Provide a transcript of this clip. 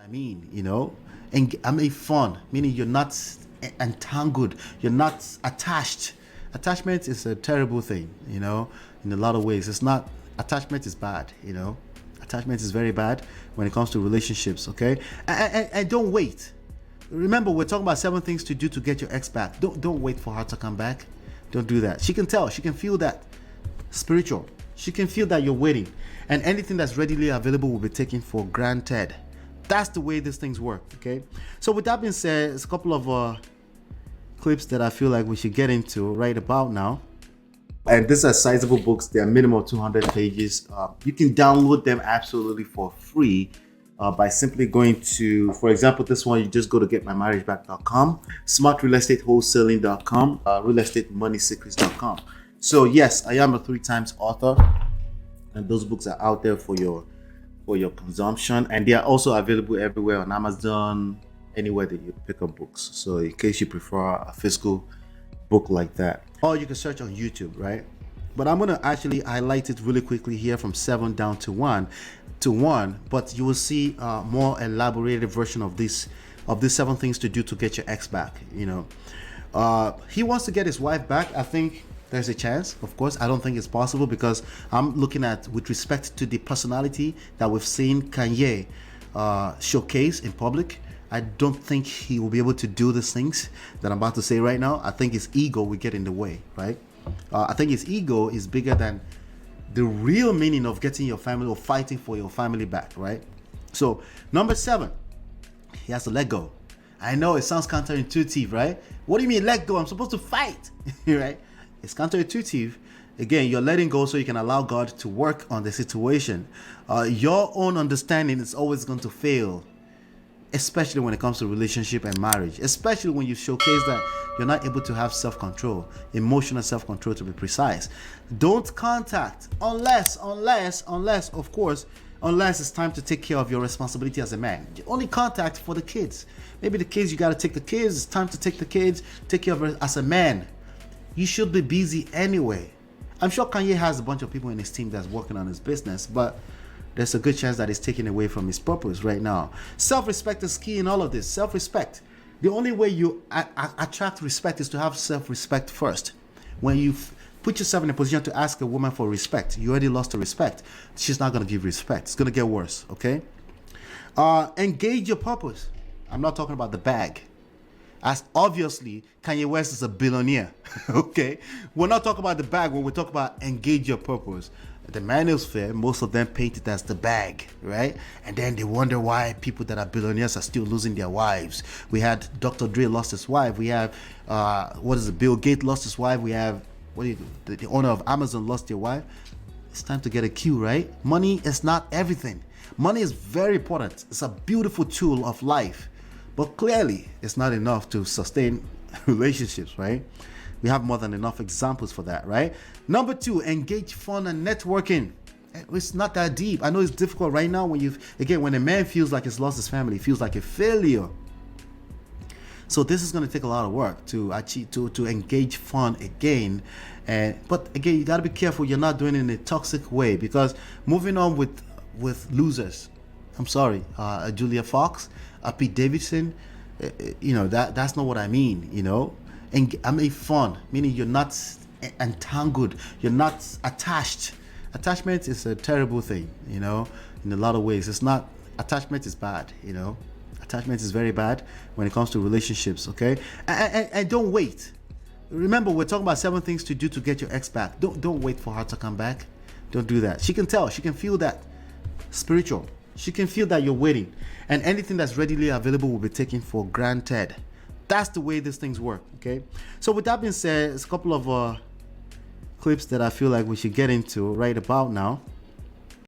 I mean, and I mean fun, meaning you're not entangled, you're not attached. Attachment is a terrible thing, in a lot of ways. It's not, attachment is bad, Attachment is very bad when it comes to relationships, okay? And don't wait. Remember, we're talking about 7 things to do to get your ex back. Don't wait for her to come back. Don't do that. She can tell, she can feel that. Spiritual. She can feel that you're waiting. And anything that's readily available will be taken for granted. That's the way these things work, okay? So with that being said, it's a couple of clips that I feel like we should get into right about now. And these are sizable books. They're minimum 200 pages. You can download them absolutely for free by simply going to, for example, this one, you just go to getmymarriageback.com, smartrealestatewholesaling.com, realestatemoneysecrets.com. So yes, I am a 3 times author, and those books are out there for your consumption, and they are also available everywhere on Amazon, anywhere that you pick up books. So in case you prefer a physical book like that, or you can search on YouTube, right? But I'm going to actually highlight it really quickly here from 7 down to 1, but you will see a more elaborated version of these 7 things to do to get your ex back. He wants to get his wife back. I think there's a chance. Of course, I don't think it's possible, because I'm looking at, with respect to the personality that we've seen KANYE showcase in public, I don't think he will be able to do these things that I'm about to say right now. I think his ego will get in the way, right? I think his ego is bigger than the real meaning of getting your family or fighting for your family back, right? So number 7, he has to let go. I know it sounds counterintuitive, right? What do you mean let go? I'm supposed to fight, right? It's counterintuitive. Again, you're letting go so you can allow God to work on the situation. Your own understanding is always going to fail, especially when it comes to relationship and marriage, especially when you showcase that you're not able to have self-control, emotional self-control to be precise. Don't contact unless, of course, unless it's time to take care of your responsibility as a man. You only contact for the kids. Maybe the kids, you got to take the kids. It's time to take the kids, take care of it as a man. You should be busy anyway. I'm sure Kanye has a bunch of people in his team that's working on his business, but there's a good chance that he's taken away from his purpose right now. Self-respect is key in all of this. Self-respect. The only way you attract respect is to have self-respect first. When you put yourself in a position to ask a woman for respect, you already lost the respect. She's not going to give respect. It's going to get worse, okay? Engage your purpose. I'm not talking about the bag. As obviously, Kanye West is a billionaire, okay? We're not talking about the bag when we talk about engage your purpose. The manuals fair, most of them paint it as the bag, right? And then they wonder why people that are billionaires are still losing their wives. We had Dr. Dre lost his wife. We have, Bill Gates lost his wife. We have, the owner of Amazon lost their wife. It's time to get a cue, right? Money is not everything. Money is very important. It's a beautiful tool of life. But clearly, it's not enough to sustain relationships, right? We have more than enough examples for that, right? Number 2, engage fun and networking. It's not that deep. I know it's difficult right now when when a man feels like he's lost his family, feels like a failure. So this is going to take a lot of work to achieve, to engage fun again. But again, you got to be careful you're not doing it in a toxic way, because moving on with losers, I'm sorry, Julia Fox, Pete Davidson, that's not what I mean, And I mean fun, meaning you're not entangled, you're not attached. Attachment is a terrible thing, in a lot of ways. It's not, attachment is bad, Attachment is very bad when it comes to relationships, okay? And don't wait. Remember, we're talking about 7 things to do to get your ex back. Don't wait for her to come back. Don't do that. She can tell, she can feel that. Spiritual. She can feel that you're waiting, and anything that's readily available will be taken for granted. That's the way these things work, okay? So with that being said, it's a couple of clips that I feel like we should get into right about now.